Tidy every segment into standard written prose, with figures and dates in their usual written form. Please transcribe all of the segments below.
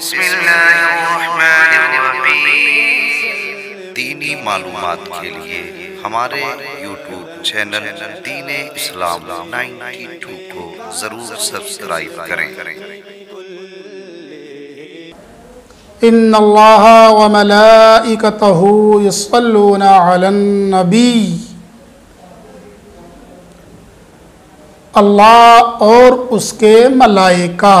बिस्मिल्लाहिर्रहमानिर्रहीम। दीनी मालूमात के लिए हमारे YouTube चैनल दीन इस्लाम 92 को ज़रूर सब्सक्राइब करें। इन्नल्लाह व मलाइकतहु युसल्लूना अलन नबी। अल्लाह और उसके मलाइका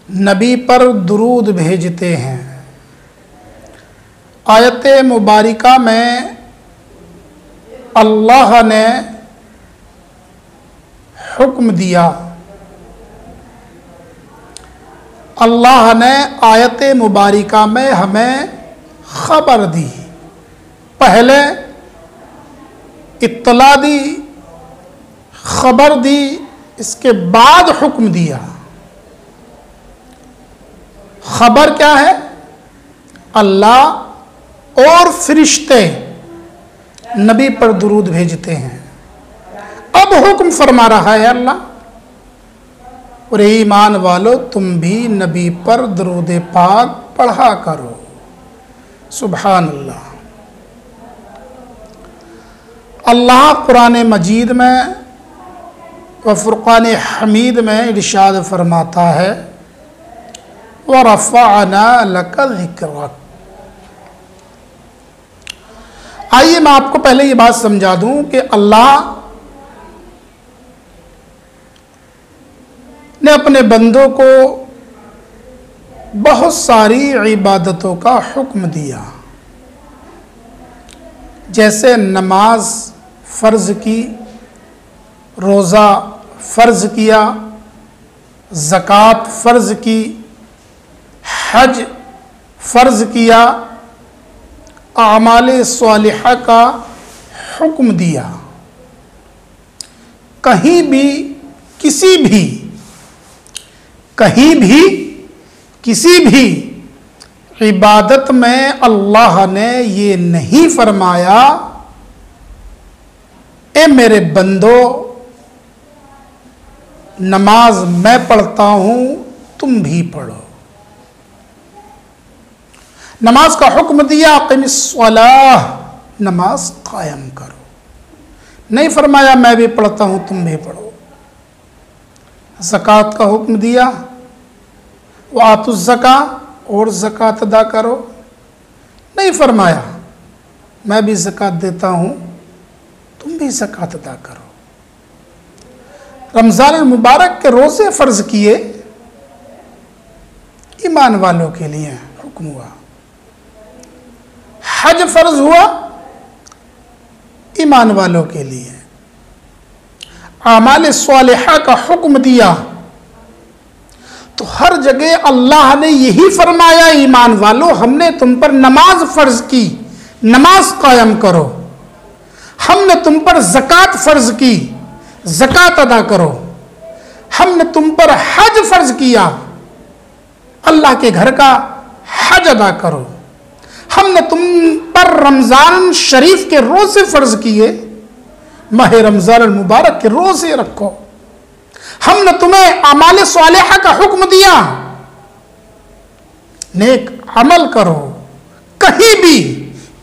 नबी पर दुरूद भेजते हैं। आयत मुबारिका में अल्लाह ने हुक्म दिया, अल्लाह ने आयत मुबारिका में हमें ख़बर दी। पहले इत्तला दी, ख़बर दी, इसके बाद हुक्म दिया। ख़बर क्या है? अल्लाह और फरिश्ते नबी पर दुरूद भेजते हैं। अब हुक्म फरमा रहा है अल्लाह, और ईमान वालो तुम भी नबी पर दुरूद पाक पढ़ा करो। सुभान अल्लाह। अल्लाह कुरान मजीद में व फुरक़ान हमीद में इरशाद फरमाता है, व रफ़अना लक ज़िक्रक। आइए मैं आपको पहले ये बात समझा दूं कि अल्लाह ने अपने बंदों को बहुत सारी इबादतों का हुक्म दिया। जैसे नमाज फ़र्ज़ की, रोज़ा फ़र्ज़ किया, ज़कात फ़र्ज़ की, हज फ़र्ज़ किया, आमाल स्वालिहा का हुक्म दिया। कहीं भी किसी भी इबादत में अल्लाह ने ये नहीं फरमाया, ए मेरे बंदो नमाज मैं पढ़ता हूँ तुम भी पढ़ो। नमाज का हुक्म दिया, क़िमिस्सलाह, नमाज कायम करो। नहीं फरमाया मैं भी पढ़ता हूँ तुम भी पढ़ो। ज़कात का हुक्म दिया, व आतुज़्ज़का, और ज़कात अदा करो। नहीं फरमाया मैं भी ज़कात देता हूँ तुम भी ज़कात अदा करो। रमज़ान मुबारक के रोज़े फ़र्ज़ किए, ईमान वालों के लिए हुक्म हुआ। हज फ़र्ज़ हुआ, ईमान वालों के लिए। आमाल स्वालिहा का हुक्म दिया, तो हर जगह अल्लाह ने यही फरमाया, ईमान वालों हमने तुम पर नमाज फ़र्ज़ की, नमाज कायम करो। हमने तुम पर ज़कात फ़र्ज़ की, ज़कात अदा करो। हमने तुम पर हज फ़र्ज़ किया, अल्लाह के घर का हज अदा करो। हमने तुम पर रमज़ान शरीफ के रोज़े फ़र्ज़ किए, माह रमज़ान मुबारक के रोज़े रखो। हमने तुम्हें आमाल स्वालिहा का हुक्म दिया, नेक अमल करो। कहीं भी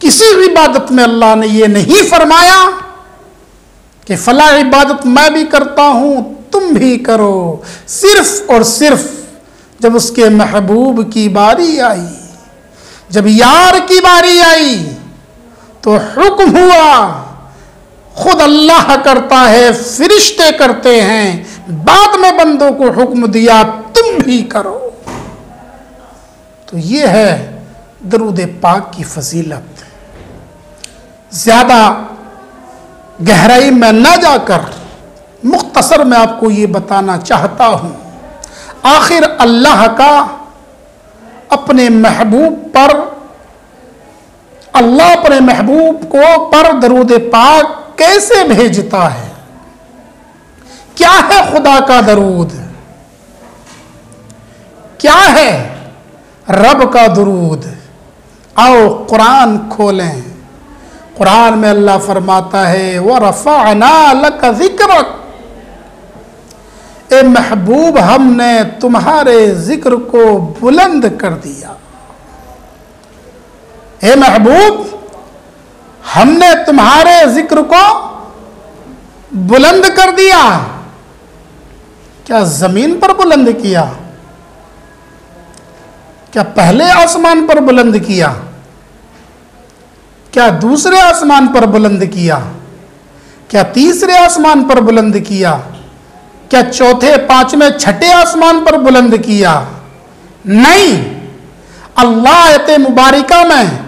किसी इबादत में अल्लाह ने ये नहीं फरमाया कि फला इबादत मैं भी करता हूँ तुम भी करो। सिर्फ और सिर्फ जब उसके महबूब की बारी आई, जब यार की बारी आई, तो हुक्म हुआ। खुद अल्लाह करता है, फरिश्ते करते हैं, बाद में बंदों को हुक्म दिया तुम भी करो। तो ये है दरूद पाक की फजीलत। ज़्यादा गहराई में न जाकर मुख्तसर में आपको ये बताना चाहता हूँ, आखिर अल्लाह का अपने महबूब पर, अल्लाह अपने महबूब को पर दरूद पाक कैसे भेजता है? क्या है खुदा का दरूद? क्या है रब का दरूद? आओ कुरान खोलें। कुरान में अल्लाह फरमाता है, व रफ़अना लक ज़िक्रक। ए महबूब हमने तुम्हारे जिक्र को बुलंद कर दिया। ए महबूब हमने तुम्हारे जिक्र को बुलंद कर दिया। क्या जमीन पर बुलंद किया? क्या पहले आसमान पर बुलंद किया? क्या दूसरे आसमान पर बुलंद किया? क्या तीसरे आसमान पर बुलंद किया? क्या चौथे, पांचवें, छठे आसमान पर बुलंद किया? नहीं, अल्लाह आयत मुबारिका में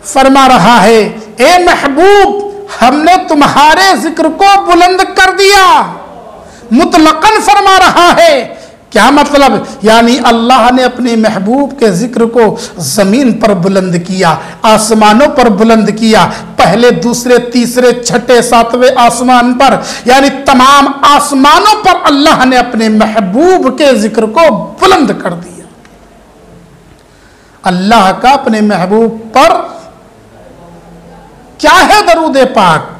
फरमा रहा है, ए महबूब हमने तुम्हारे जिक्र को बुलंद कर दिया। मुतलकन फरमा रहा है। क्या मतलब? यानी अल्लाह ने अपने महबूब के जिक्र को जमीन पर बुलंद किया, आसमानों पर बुलंद किया, पहले, दूसरे, तीसरे, छठे, सातवें आसमान पर, यानी तमाम आसमानों पर अल्लाह ने अपने महबूब के जिक्र को बुलंद कर दिया। अल्लाह का अपने महबूब पर क्या है दरूद पाक?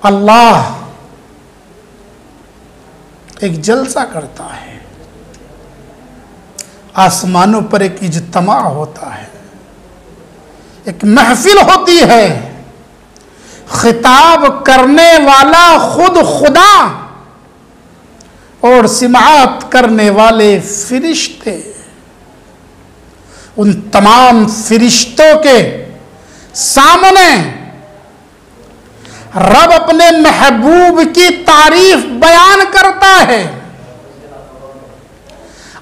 अल्लाह एक जलसा करता है, आसमानों पर एक इज्तिमा होता है, एक महफिल होती है, खिताब करने वाला खुद खुदा और सिमात करने वाले फिरिश्ते। उन तमाम फिरिश्तों के सामने रब अपने महबूब की तारीफ बयान करता है,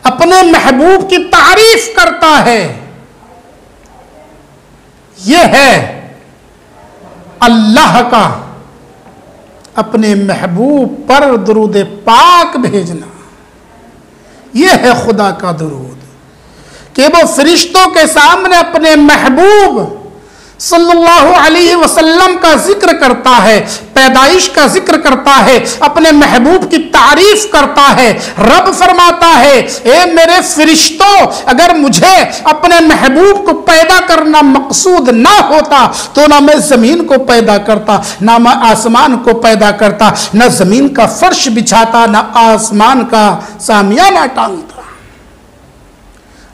अपने महबूब की तारीफ करता है। यह है अल्लाह का अपने महबूब पर दुरूद पाक भेजना। यह है खुदा का दुरूद कि वो फरिश्तों के सामने अपने महबूब सल्लल्लाहु अलैहि वसल्लम का जिक्र करता है, पैदाइश का जिक्र करता है, अपने महबूब की तारीफ करता है। रब फरमाता है, ए मेरे फरिश्तों, अगर मुझे अपने महबूब को पैदा करना मकसूद ना होता तो ना मैं जमीन को पैदा करता, ना मैं आसमान को पैदा करता, ना जमीन का फर्श बिछाता, ना आसमान का सामियाना टांगता।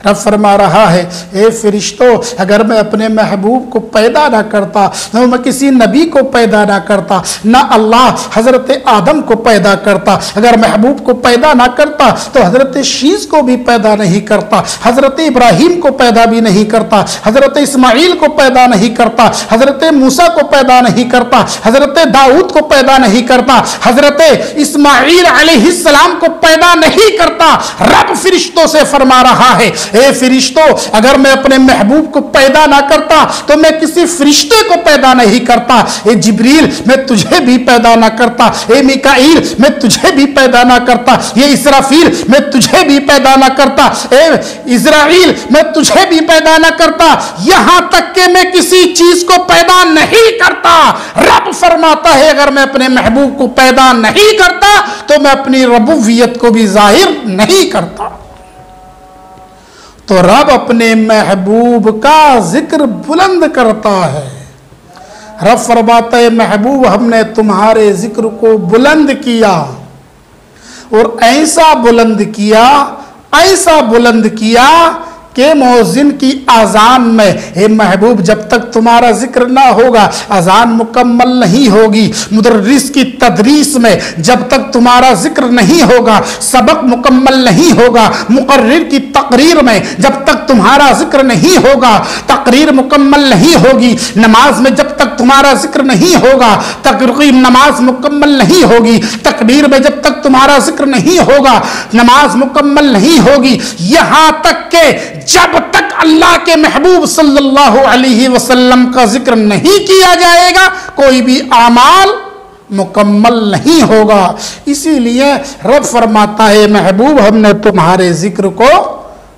रब फरमा रहा है, ए फरिश्तों, अगर मैं अपने महबूब को पैदा ना करता, न मैं किसी नबी को पैदा ना करता, ना अल्लाह हज़रत आदम को पैदा करता, अगर महबूब को पैदा ना करता तो हज़रत शीस को भी पैदा नहीं करता, हज़रत इब्राहीम को पैदा भी नहीं करता, हज़रत इस्माइल को पैदा नहीं करता, हज़रत मूसा को पैदा नहीं करता, हज़रत दाऊद को पैदा नहीं करता, हज़रत इस्माइल अलैहिस्सलाम को पैदा नहीं करता। रब फरिश्तों से फरमा रहा है, ए फरिश्तों, अगर मैं अपने महबूब को पैदा ना करता तो मैं किसी फरिश्ते को पैदा नहीं करता। ए जिब्रील, मैं तुझे भी पैदा ना करता। ए मिकाईल, मैं तुझे भी पैदा ना करता। ये इसराफील, मैं तुझे भी पैदा ना करता। ए इज़राइल, मैं तुझे भी पैदा ना करता। यहां तक कि मैं किसी चीज को पैदा नहीं करता। रब फरमाता है, अगर मैं अपने महबूब को पैदा नहीं करता तो मैं अपनी रबूवियत को भी जाहिर नहीं करता। तो रब अपने महबूब का जिक्र बुलंद करता है। रब फरमाता है, महबूब हमने तुम्हारे जिक्र को बुलंद किया, और ऐसा बुलंद किया, ऐसा बुलंद किया कि मौजिन की आज़ान में, हे महबूब, जब तक तुम्हारा जिक्र ना होगा अजान मुकम्मल नहीं होगी। मुदर्रिस की तदरीस में जब तक तुम्हारा जिक्र नहीं होगा सबक मुकम्मल नहीं होगा। मुकर्रिर की तकरीर में जब तक तुम्हारा जिक्र नहीं होगा तकरीर मुकम्मल नहीं होगी। नमाज में जब तक तुम्हारा जिक्र नहीं होगा तकरीर नमाज मुकम्मल नहीं होगी। तकबीर में जब तक तुम्हारा जिक्र नहीं होगा नमाज मुकम्मल नहीं होगी। यहां तक के जब तक अल्लाह के महबूब सल्लल्लाहु अलैहि वसल्लम का जिक्र नहीं किया जाएगा कोई भी आमाल मुकम्मल नहीं होगा। इसीलिए रब फरमाता है, महबूब हमने तुम्हारे जिक्र को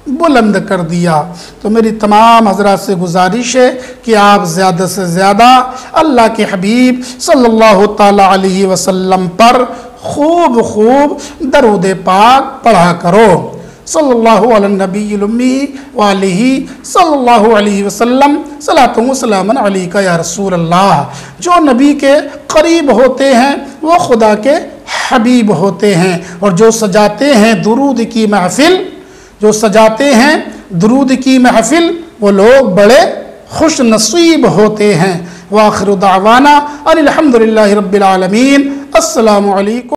बुलंद कर दिया। तो मेरी तमाम हजरात से गुजारिश है कि आप ज़्यादा से ज़्यादा अल्लाह के हबीब सल्लल्लाहु ताला अलैहि वसल्लम पर खूब खूब दरूद पाक पढ़ा करो। सल्लल्लाहु अला नबील उम्मी व आलिही सल्लल्लाहु अलैहि वसल्लम सलातु व सलामन अलैका या रसूल अल्लाह। जो नबी के करीब होते हैं वो खुदा के हबीब होते हैं, और जो सजाते हैं दुरूद की महफिल, जो सजाते हैं दुरूद की महफिल, वो लोग बड़े खुश नसीब होते हैं। व आखिरु दावाना अनिल हम्दुलिल्लाहि रब्बिल आलमीन। अस्सलामु अलैकुम।